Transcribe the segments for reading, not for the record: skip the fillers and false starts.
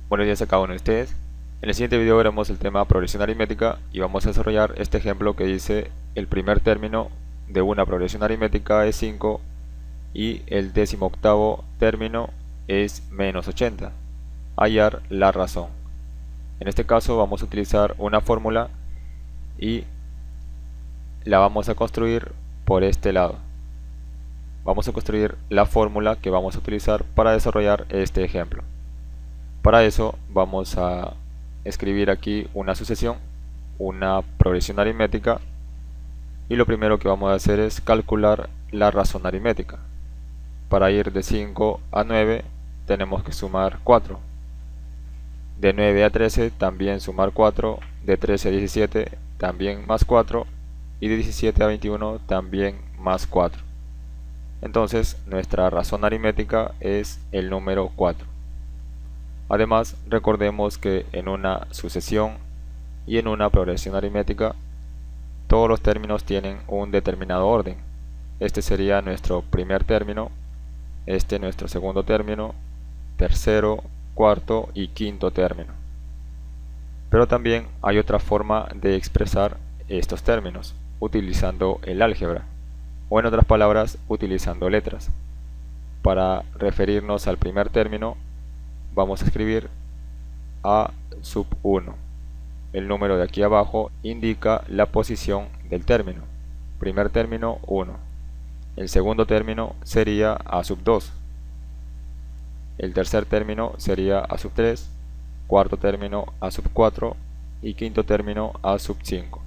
Buenos días a cada uno de ustedes. En el siguiente video veremos el tema progresión aritmética y vamos a desarrollar este ejemplo que dice el primer término de una progresión aritmética es 5 y el 18º término es menos 80. Hallar la razón. En este caso vamos a utilizar una fórmula y la vamos a construir por este lado. Vamos a construir la fórmula que vamos a utilizar para desarrollar este ejemplo. Para eso vamos a escribir aquí una sucesión, una progresión aritmética, y lo primero que vamos a hacer es calcular la razón aritmética. Para ir de 5 a 9 tenemos que sumar 4. De 9 a 13 también sumar 4, de 13 a 17 también más 4 y de 17 a 21 también más 4. Entonces nuestra razón aritmética es el número 4. Además, recordemos que en una sucesión y en una progresión aritmética todos los términos tienen un determinado orden. Este sería nuestro primer término, este nuestro segundo término, tercero, cuarto y quinto término. Pero también hay otra forma de expresar estos términos, utilizando el álgebra, o en otras palabras, utilizando letras. Para referirnos al primer término, vamos a escribir A sub 1. El número de aquí abajo indica la posición del término. Primer término 1. El segundo término sería A sub 2. El tercer término sería A sub 3. Cuarto término A sub 4. Y quinto término A sub 5.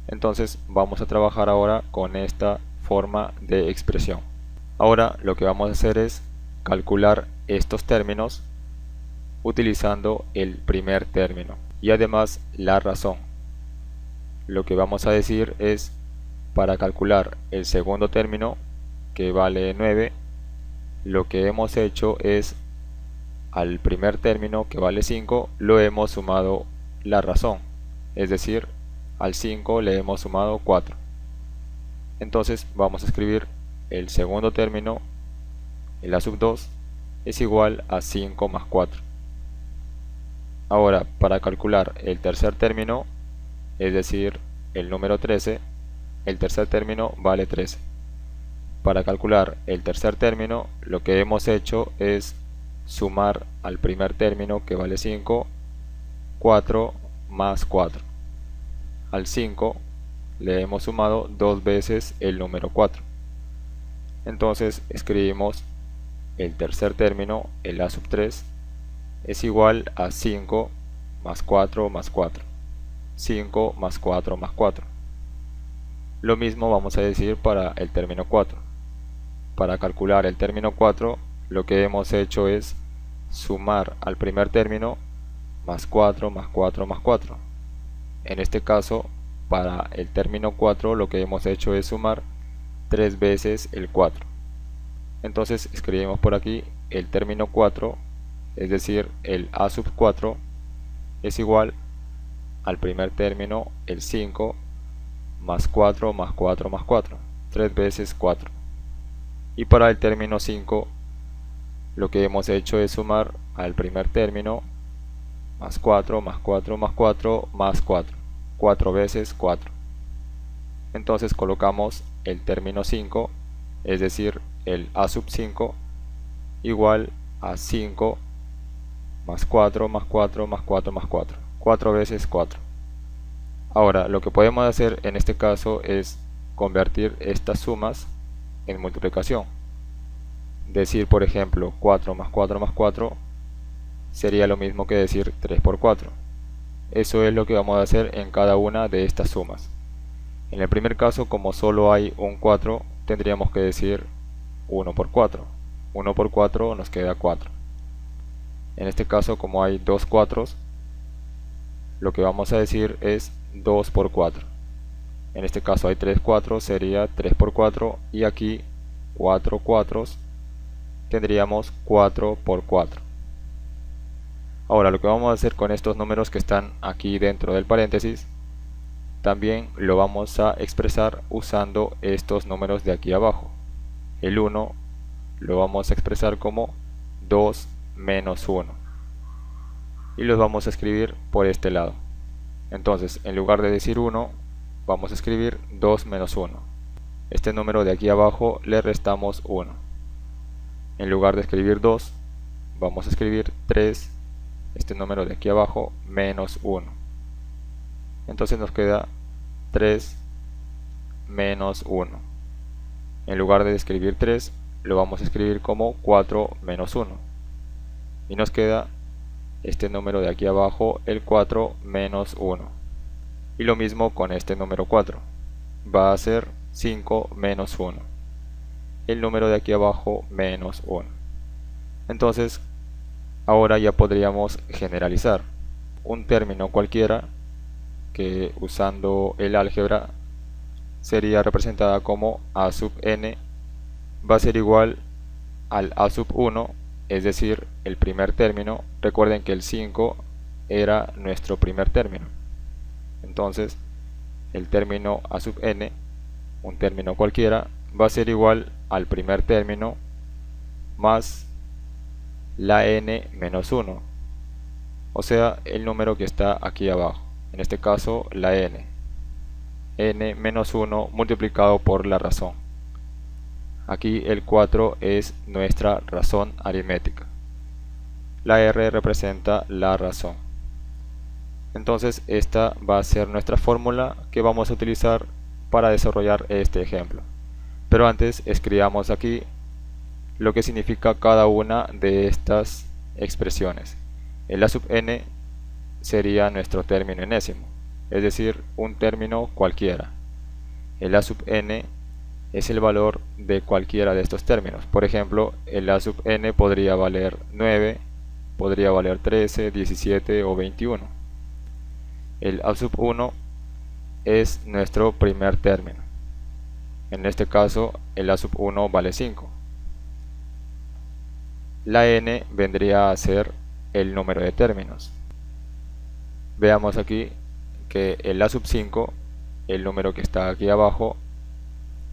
Entonces vamos a trabajar ahora con esta forma de expresión. Ahora lo que vamos a hacer es calcular estos términos utilizando el primer término y además la razón. Lo que vamos a decir es, para calcular el segundo término, que vale 9, lo que hemos hecho es al primer término, que vale 5, lo hemos sumado la razón, es decir, al 5 le hemos sumado 4. Entonces vamos a escribir el segundo término, el A sub 2, es igual a 5 más 4. Ahora, para calcular el tercer término, es decir, el número 13, el tercer término vale 13. Para calcular el tercer término, lo que hemos hecho es sumar al primer término, que vale 5, 4 más 4. Al 5 le hemos sumado dos veces el número 4. Entonces escribimos el tercer término, el A sub 3, es igual a 5 más 4 más 4. 5 más 4 más 4. Lo mismo vamos a decir para el término 4. Para calcular el término 4, lo que hemos hecho es sumar al primer término más 4 más 4 más 4. En este caso, para el término 4, lo que hemos hecho es sumar 3 veces el 4. Entonces escribimos por aquí el término 4, es decir, el A sub 4 es igual al primer término, el 5, más 4 más 4 más 4, 3 veces 4. Y para el término 5, lo que hemos hecho es sumar al primer término, más 4 más 4 más 4 más 4, 4 veces 4. Entonces colocamos el término 5, es decir, el A sub 5, igual a 5 más 4 más 4 más 4 más 4, 4 veces 4. Ahora, lo que podemos hacer en este caso es convertir estas sumas en multiplicación. Decir, por ejemplo, 4 más 4 más 4 sería lo mismo que decir 3 por 4. Eso es lo que vamos a hacer en cada una de estas sumas. En el primer caso, como solo hay un 4, tendríamos que decir 1 por 4. 1 por 4 nos queda 4. En este caso, como hay dos 4, lo que vamos a decir es 2 por 4. En este caso hay 3 4, sería 3 por 4, y aquí 4 4, tendríamos 4 por 4. Ahora lo que vamos a hacer con estos números que están aquí dentro del paréntesis, también lo vamos a expresar usando estos números de aquí abajo. El 1 lo vamos a expresar como 2 menos 1. y los vamos a escribir por este lado. Entonces, en lugar de decir 1, vamos a escribir 2 menos 1. Este número de aquí abajo le restamos 1. En lugar de escribir 2, vamos a escribir 3, este número de aquí abajo, menos 1. Entonces nos queda 3 menos 1. En lugar de escribir 3, lo vamos a escribir como 4 menos 1. Y nos queda este número de aquí abajo, el 4 menos 1. Y lo mismo con este número 4. Va a ser 5 menos 1. El número de aquí abajo, menos 1. Entonces, ahora ya podríamos generalizar. Un término cualquiera que usando el álgebra sería representada como a sub n va a ser igual al a sub 1, es decir, el primer término. Recuerden que el 5 era nuestro primer término. Entonces, el término a sub n, un término cualquiera, va a ser igual al primer término más la n menos 1, o sea, el número que está aquí abajo, en este caso la n menos 1 multiplicado por la razón. Aquí el 4 es nuestra razón aritmética. La r representa la razón. Entonces esta va a ser nuestra fórmula que vamos a utilizar para desarrollar este ejemplo. Pero antes escribamos aquí lo que significa cada una de estas expresiones. El a sub n sería nuestro término enésimo, es decir, un término cualquiera. El a sub n es el valor de cualquiera de estos términos. Por ejemplo, el a sub n podría valer 9, podría valer 13, 17 o 21. El a sub 1 es nuestro primer término. En este caso, el a sub 1 vale 5. La n vendría a ser el número de términos. Veamos aquí que el a sub 5, el número que está aquí abajo,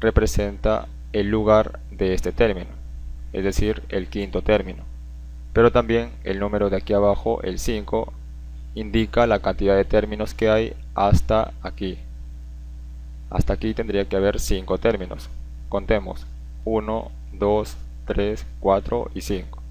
representa el lugar de este término, es decir, el quinto término. Pero también el número de aquí abajo, el 5, indica la cantidad de términos que hay hasta aquí. Hasta aquí tendría que haber 5 términos. Contemos: 1, 2, 3, 4 y 5.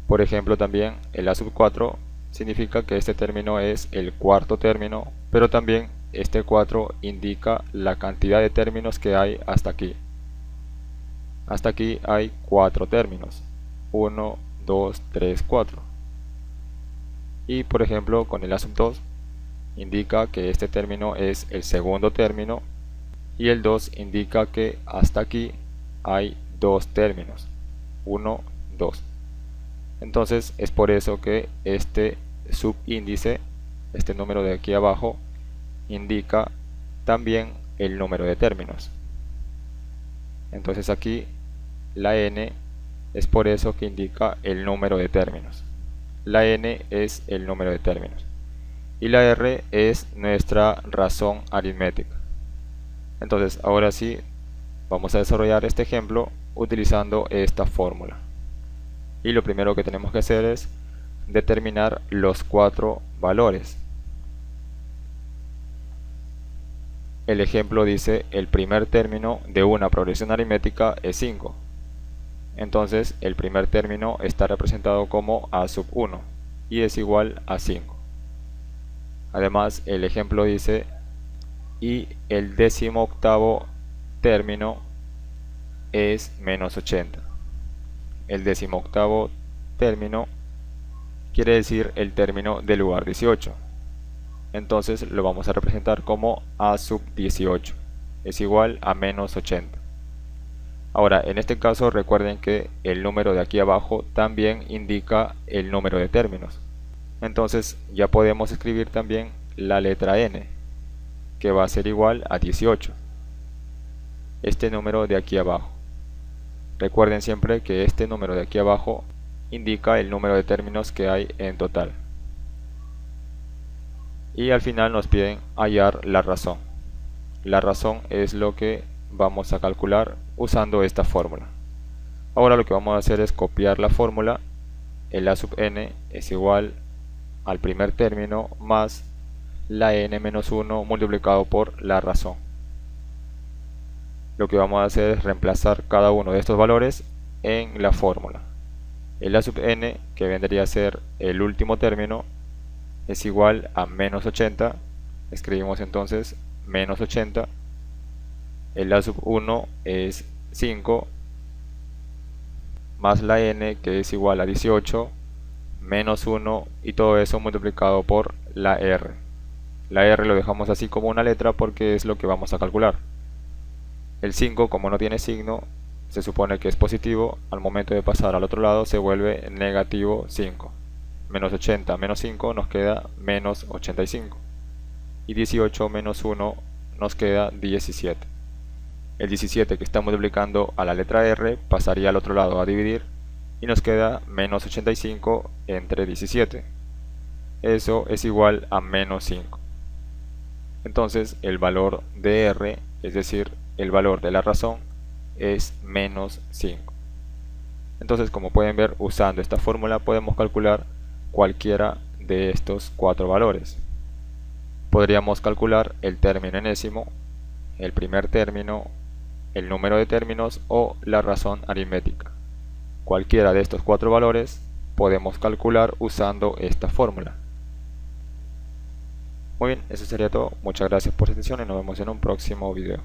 Por ejemplo, también el a sub 4 significa que este término es el cuarto término, pero también este 4 indica la cantidad de términos que hay hasta aquí. Hasta aquí hay 4 términos: 1, 2, 3, 4. Y por ejemplo, con el a sub 2 indica que este término es el segundo término, y el 2 indica que hasta aquí hay 2 términos: 1, 2. Entonces es por eso que este subíndice, este número de aquí abajo, indica también el número de términos. Entonces aquí la n es por eso que indica el número de términos. La n es el número de términos. Y la r es nuestra razón aritmética. Entonces ahora sí vamos a desarrollar este ejemplo utilizando esta fórmula. Y lo primero que tenemos que hacer es determinar los 4 valores. El ejemplo dice: el primer término de una progresión aritmética es 5. Entonces el primer término está representado como a sub 1 y es igual a 5. Además, el ejemplo dice: y el 18º término es menos 80. El 18º término quiere decir el término del lugar 18. Entonces lo vamos a representar como a sub 18 es igual a menos 80. Ahora, en este caso recuerden que el número de aquí abajo también indica el número de términos. Entonces ya podemos escribir también la letra n, que va a ser igual a 18. Este número de aquí abajo. Recuerden siempre que este número de aquí abajo indica el número de términos que hay en total. Y al final nos piden hallar la razón. La razón es lo que vamos a calcular usando esta fórmula. Ahora lo que vamos a hacer es copiar la fórmula. El a sub n es igual al primer término más la n menos 1 multiplicado por la razón. Lo que vamos a hacer es reemplazar cada uno de estos valores en la fórmula. El a sub n, que vendría a ser el último término, es igual a menos 80. Escribimos entonces menos 80. El a sub 1 es 5, más la n, que es igual a 18, menos 1, y todo eso multiplicado por la r. La r lo dejamos así como una letra porque es lo que vamos a calcular. El 5, como no tiene signo, se supone que es positivo. Al momento de pasar al otro lado se vuelve negativo 5. Menos 80 menos 5 nos queda menos 85. Y 18 menos 1 nos queda 17. El 17, que está multiplicando a la letra r, pasaría al otro lado a dividir y nos queda menos 85 entre 17. Eso es igual a menos 5. Entonces el valor de r, es decir, el valor de la razón, es menos 5. Entonces, como pueden ver, usando esta fórmula podemos calcular cualquiera de estos 4 valores. Podríamos calcular el término enésimo, el primer término, el número de términos o la razón aritmética. Cualquiera de estos 4 valores podemos calcular usando esta fórmula. Muy bien, eso sería todo. Muchas gracias por su atención y nos vemos en un próximo video.